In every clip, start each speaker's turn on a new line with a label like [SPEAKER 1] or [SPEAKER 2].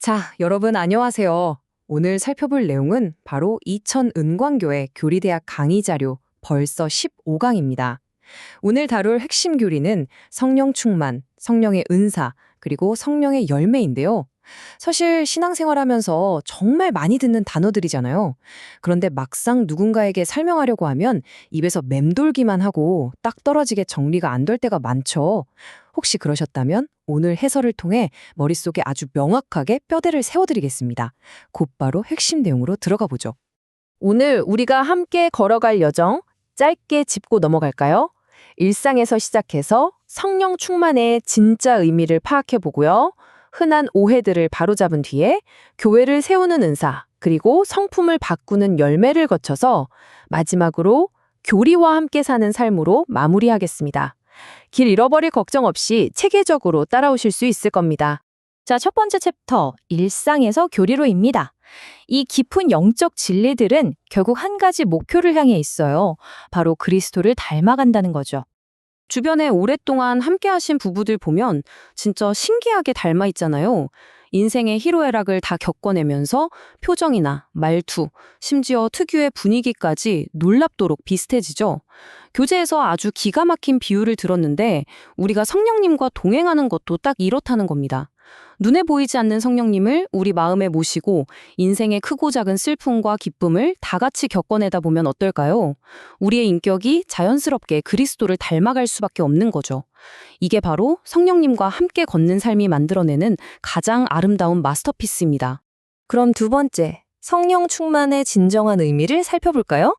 [SPEAKER 1] 자, 여러분 안녕하세요. 오늘 살펴볼 내용은 바로 이천은광교회 교리대학 강의 자료 벌써 15강입니다. 오늘 다룰 핵심 교리는 성령 충만, 성령의 은사, 그리고 성령의 열매인데요. 사실 신앙생활하면서 정말 많이 듣는 단어들이잖아요. 그런데 막상 누군가에게 설명하려고 하면 입에서 맴돌기만 하고 딱 떨어지게 정리가 안 될 때가 많죠. 혹시 그러셨다면 오늘 해설을 통해 머릿속에 아주 명확하게 뼈대를 세워드리겠습니다. 곧바로 핵심 내용으로 들어가 보죠. 오늘 우리가 함께 걸어갈 여정 짧게 짚고 넘어갈까요? 일상에서 시작해서 성령 충만의 진짜 의미를 파악해 보고요. 흔한 오해들을 바로잡은 뒤에 교회를 세우는 은사, 그리고 성품을 바꾸는 열매를 거쳐서 마지막으로 교리와 함께 사는 삶으로 마무리하겠습니다. 길 잃어버릴 걱정 없이 체계적으로 따라오실 수 있을 겁니다.
[SPEAKER 2] 자, 첫 번째 챕터, 일상에서 교리로입니다. 이 깊은 영적 진리들은 결국 한 가지 목표를 향해 있어요. 바로 그리스도를 닮아간다는 거죠.
[SPEAKER 1] 주변에 오랫동안 함께하신 부부들 보면 진짜 신기하게 닮아 있잖아요. 인생의 희로애락을 다 겪어내면서 표정이나 말투, 심지어 특유의 분위기까지 놀랍도록 비슷해지죠. 교재에서 아주 기가 막힌 비유를 들었는데 우리가 성령님과 동행하는 것도 딱 이렇다는 겁니다. 눈에 보이지 않는 성령님을 우리 마음에 모시고 인생의 크고 작은 슬픔과 기쁨을 다 같이 겪어내다 보면 어떨까요? 우리의 인격이 자연스럽게 그리스도를 닮아갈 수밖에 없는 거죠. 이게 바로 성령님과 함께 걷는 삶이 만들어내는 가장 아름다운 마스터피스입니다.
[SPEAKER 2] 그럼 두 번째, 성령 충만의 진정한 의미를 살펴볼까요?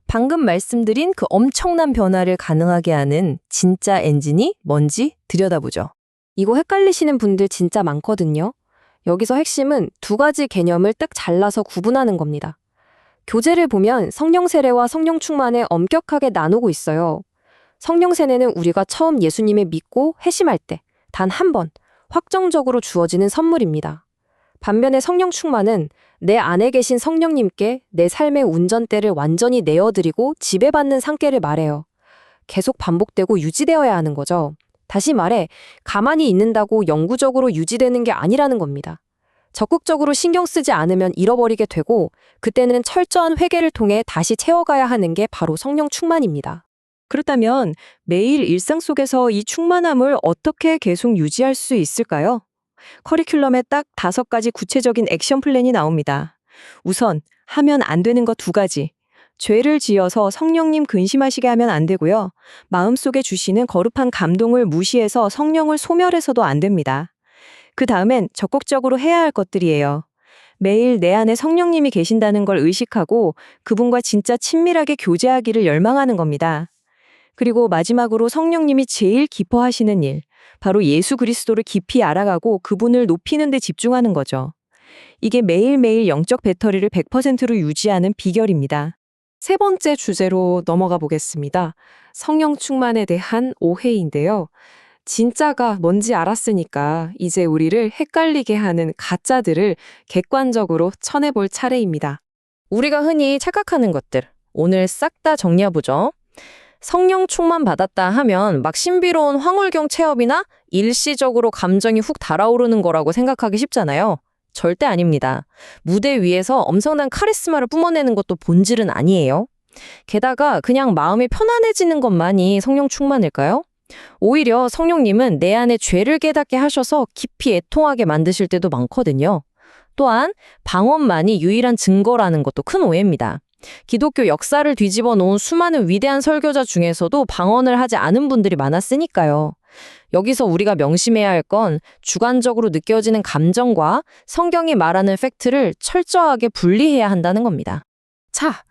[SPEAKER 2] 방금 말씀드린 그 엄청난 변화를 가능하게 하는 진짜 엔진이 뭔지 들여다보죠. 이거 헷갈리시는 분들 진짜 많거든요. 여기서 핵심은 두 가지 개념을 딱 잘라서 구분하는 겁니다. 교재를 보면 성령 세례와 성령 충만을 엄격하게 나누고 있어요. 성령 세례는 우리가 처음 예수님을 믿고 회심할 때 단 한 번 확정적으로 주어지는 선물입니다. 반면에 성령 충만은 내 안에 계신 성령님께 내 삶의 운전대를 완전히 내어드리고 지배받는 상태를 말해요. 계속 반복되고 유지되어야 하는 거죠. 다시 말해, 가만히 있는다고 영구적으로 유지되는 게 아니라는 겁니다. 적극적으로 신경 쓰지 않으면 잃어버리게 되고, 그때는 철저한 회개를 통해 다시 채워가야 하는 게 바로 성령 충만입니다.
[SPEAKER 3] 그렇다면 매일 일상 속에서 이 충만함을 어떻게 계속 유지할 수 있을까요? 커리큘럼에 딱 5가지 구체적인 액션 플랜이 나옵니다. 우선 하면 안 되는 것 2가지. 죄를 지어서 성령님 근심하시게 하면 안 되고요. 마음속에 주시는 거룩한 감동을 무시해서 성령을 소멸해서도 안 됩니다. 그 다음엔 적극적으로 해야 할 것들이에요. 매일 내 안에 성령님이 계신다는 걸 의식하고 그분과 진짜 친밀하게 교제하기를 열망하는 겁니다. 그리고 마지막으로 성령님이 제일 기뻐하시는 일, 바로 예수 그리스도를 깊이 알아가고 그분을 높이는 데 집중하는 거죠. 이게 매일매일 영적 배터리를 100%로 유지하는 비결입니다.
[SPEAKER 1] 세 번째 주제로 넘어가 보겠습니다. 성령 충만에 대한 오해인데요. 진짜가 뭔지 알았으니까 이제 우리를 헷갈리게 하는 가짜들을 객관적으로 쳐내볼 차례입니다.
[SPEAKER 2] 우리가 흔히 착각하는 것들, 오늘 싹 다 정리해보죠. 성령 충만 받았다 하면 막 신비로운 황홀경 체험이나 일시적으로 감정이 훅 달아오르는 거라고 생각하기 쉽잖아요. 절대 아닙니다. 무대 위에서 엄청난 카리스마를 뿜어내는 것도 본질은 아니에요. 게다가 그냥 마음이 편안해지는 것만이 성령 충만일까요? 오히려 성령님은 내 안에 죄를 깨닫게 하셔서 깊이 애통하게 만드실 때도 많거든요. 또한 방언만이 유일한 증거라는 것도 큰 오해입니다. 기독교 역사를 뒤집어 놓은 수많은 위대한 설교자 중에서도 방언을 하지 않은 분들이 많았으니까요. 여기서 우리가 명심해야 할 건 주관적으로 느껴지는 감정과 성경이 말하는 팩트를 철저하게 분리해야 한다는 겁니다.
[SPEAKER 1] 자,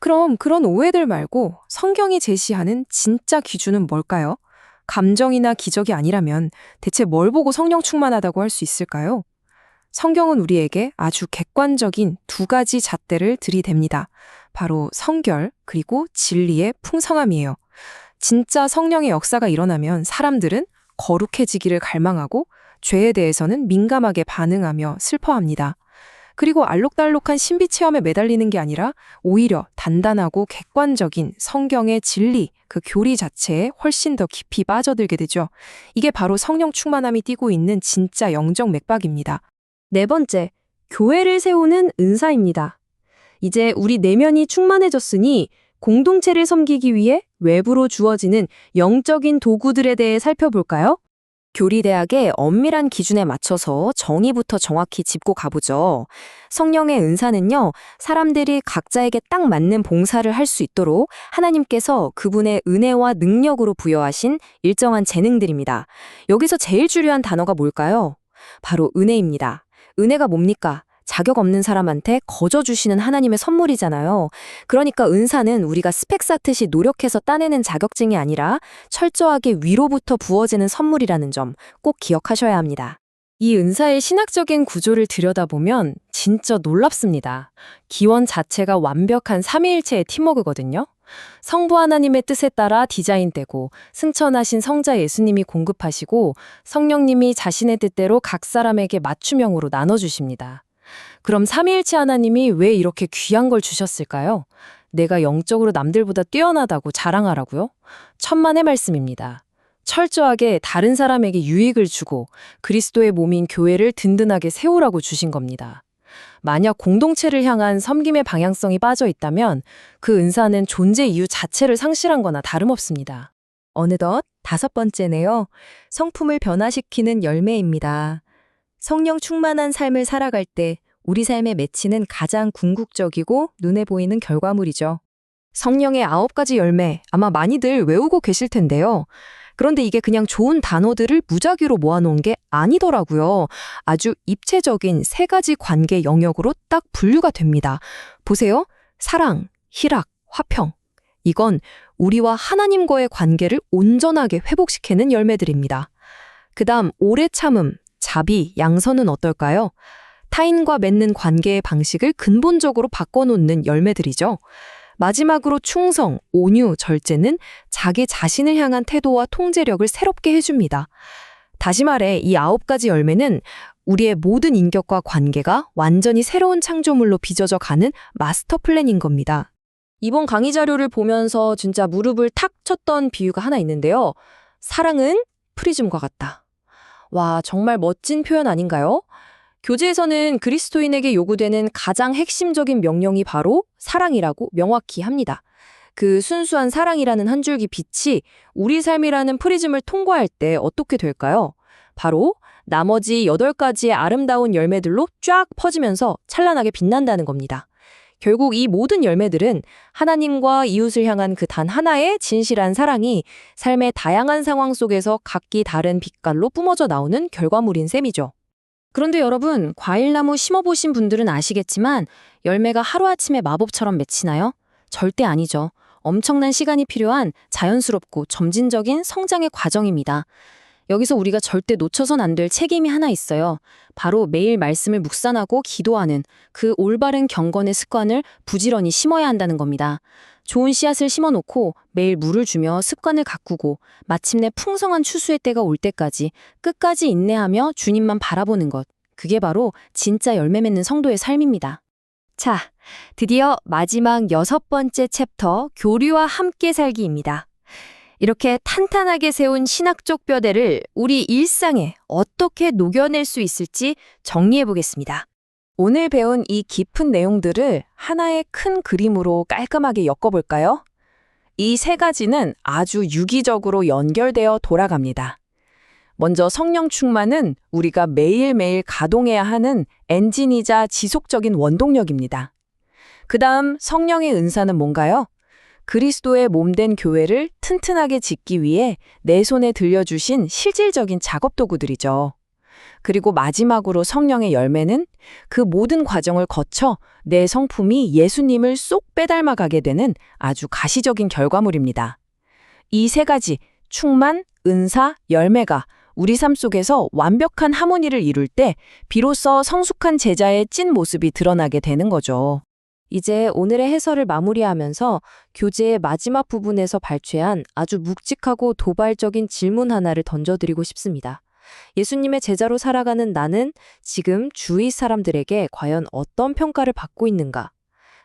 [SPEAKER 1] 그럼 그런 오해들 말고 성경이 제시하는 진짜 기준은 뭘까요? 감정이나 기적이 아니라면 대체 뭘 보고 성령 충만하다고 할 수 있을까요? 성경은 우리에게 아주 객관적인 2가지 잣대를 들이댑니다. 바로 성결 그리고 진리의 풍성함이에요. 진짜 성령의 역사가 일어나면 사람들은 거룩해지기를 갈망하고 죄에 대해서는 민감하게 반응하며 슬퍼합니다. 그리고 알록달록한 신비 체험에 매달리는 게 아니라 오히려 단단하고 객관적인 성경의 진리, 그 교리 자체에 훨씬 더 깊이 빠져들게 되죠. 이게 바로 성령 충만함이 띠고 있는 진짜 영적 맥박입니다.
[SPEAKER 2] 네 번째, 교회를 세우는 은사입니다. 이제 우리 내면이 충만해졌으니 공동체를 섬기기 위해 외부로 주어지는 영적인 도구들에 대해 살펴볼까요? 교리대학의 엄밀한 기준에 맞춰서 정의부터 정확히 짚고 가보죠. 성령의 은사는요, 사람들이 각자에게 딱 맞는 봉사를 할 수 있도록 하나님께서 그분의 은혜와 능력으로 부여하신 일정한 재능들입니다. 여기서 제일 중요한 단어가 뭘까요? 바로 은혜입니다. 은혜가 뭡니까? 자격 없는 사람한테 거저 주시는 하나님의 선물이잖아요. 그러니까 은사는 우리가 스펙 쌓듯이 노력해서 따내는 자격증이 아니라 철저하게 위로부터 부어지는 선물이라는 점 꼭 기억하셔야 합니다. 이 은사의 신학적인 구조를 들여다보면 진짜 놀랍습니다. 기원 자체가 완벽한 삼위일체의 팀워크거든요. 성부 하나님의 뜻에 따라 디자인되고 승천하신 성자 예수님이 공급하시고 성령님이 자신의 뜻대로 각 사람에게 맞춤형으로 나눠주십니다. 그럼 삼위일체 하나님이 왜 이렇게 귀한 걸 주셨을까요? 내가 영적으로 남들보다 뛰어나다고 자랑하라고요? 천만의 말씀입니다. 철저하게 다른 사람에게 유익을 주고 그리스도의 몸인 교회를 든든하게 세우라고 주신 겁니다. 만약 공동체를 향한 섬김의 방향성이 빠져 있다면 그 은사는 존재 이유 자체를 상실한 거나 다름없습니다.
[SPEAKER 3] 어느덧 5번째네요. 성품을 변화시키는 열매입니다. 성령 충만한 삶을 살아갈 때 우리 삶에 맺히는 가장 궁극적이고 눈에 보이는 결과물이죠.
[SPEAKER 2] 성령의 9가지 열매, 아마 많이들 외우고 계실 텐데요. 그런데 이게 그냥 좋은 단어들을 무작위로 모아놓은 게 아니더라고요. 아주 입체적인 3가지 관계 영역으로 딱 분류가 됩니다. 보세요. 사랑, 희락, 화평. 이건 우리와 하나님과의 관계를 온전하게 회복시키는 열매들입니다. 그다음 오래 참음, 자비, 양선은 어떨까요? 타인과 맺는 관계의 방식을 근본적으로 바꿔놓는 열매들이죠. 마지막으로 충성, 온유, 절제는 자기 자신을 향한 태도와 통제력을 새롭게 해줍니다. 다시 말해 이 9가지 열매는 우리의 모든 인격과 관계가 완전히 새로운 창조물로 빚어져 가는 마스터 플랜인 겁니다. 이번 강의 자료를 보면서 진짜 무릎을 탁 쳤던 비유가 하나 있는데요. 사랑은 프리즘과 같다. 와, 정말 멋진 표현 아닌가요? 교재에서는 그리스도인에게 요구되는 가장 핵심적인 명령이 바로 사랑이라고 명확히 합니다. 그 순수한 사랑이라는 한 줄기 빛이 우리 삶이라는 프리즘을 통과할 때 어떻게 될까요? 바로 나머지 8가지의 아름다운 열매들로 쫙 퍼지면서 찬란하게 빛난다는 겁니다. 결국 이 모든 열매들은 하나님과 이웃을 향한 그 단 하나의 진실한 사랑이 삶의 다양한 상황 속에서 각기 다른 빛깔로 뿜어져 나오는 결과물인 셈이죠. 그런데 여러분, 과일나무 심어보신 분들은 아시겠지만 열매가 하루아침에 마법처럼 맺히나요? 절대 아니죠. 엄청난 시간이 필요한 자연스럽고 점진적인 성장의 과정입니다. 여기서 우리가 절대 놓쳐선 안 될 책임이 하나 있어요. 바로 매일 말씀을 묵상하고 기도하는 그 올바른 경건의 습관을 부지런히 심어야 한다는 겁니다. 좋은 씨앗을 심어놓고 매일 물을 주며 습관을 가꾸고 마침내 풍성한 추수의 때가 올 때까지 끝까지 인내하며 주님만 바라보는 것. 그게 바로 진짜 열매 맺는 성도의 삶입니다. 자, 드디어 마지막 6번째 챕터 교류와 함께 살기입니다. 이렇게 탄탄하게 세운 신학적 뼈대를 우리 일상에 어떻게 녹여낼 수 있을지 정리해 보겠습니다. 오늘 배운 이 깊은 내용들을 하나의 큰 그림으로 깔끔하게 엮어볼까요? 이 3가지는 아주 유기적으로 연결되어 돌아갑니다. 먼저 성령 충만은 우리가 매일매일 가동해야 하는 엔진이자 지속적인 원동력입니다. 그다음 성령의 은사는 뭔가요? 그리스도의 몸된 교회를 튼튼하게 짓기 위해 내 손에 들려주신 실질적인 작업 도구들이죠. 그리고 마지막으로 성령의 열매는 그 모든 과정을 거쳐 내 성품이 예수님을 쏙 빼닮아가게 되는 아주 가시적인 결과물입니다. 이 3가지, 충만, 은사, 열매가 우리 삶 속에서 완벽한 하모니를 이룰 때 비로소 성숙한 제자의 찐 모습이 드러나게 되는 거죠. 이제 오늘의 해설을 마무리하면서 교재의 마지막 부분에서 발췌한 아주 묵직하고 도발적인 질문 하나를 던져드리고 싶습니다. 예수님의 제자로 살아가는 나는 지금 주위 사람들에게 과연 어떤 평가를 받고 있는가?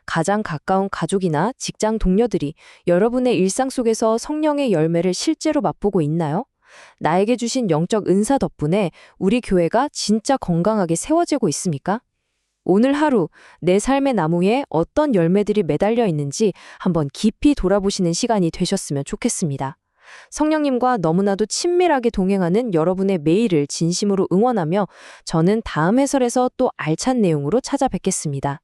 [SPEAKER 2] 가장 가까운 가족이나 직장 동료들이 여러분의 일상 속에서 성령의 열매를 실제로 맛보고 있나요? 나에게 주신 영적 은사 덕분에 우리 교회가 진짜 건강하게 세워지고 있습니까? 오늘 하루 내 삶의 나무에 어떤 열매들이 매달려 있는지 한번 깊이 돌아보시는 시간이 되셨으면 좋겠습니다. 성령님과 너무나도 친밀하게 동행하는 여러분의 매일을 진심으로 응원하며 저는 다음 해설에서 또 알찬 내용으로 찾아뵙겠습니다.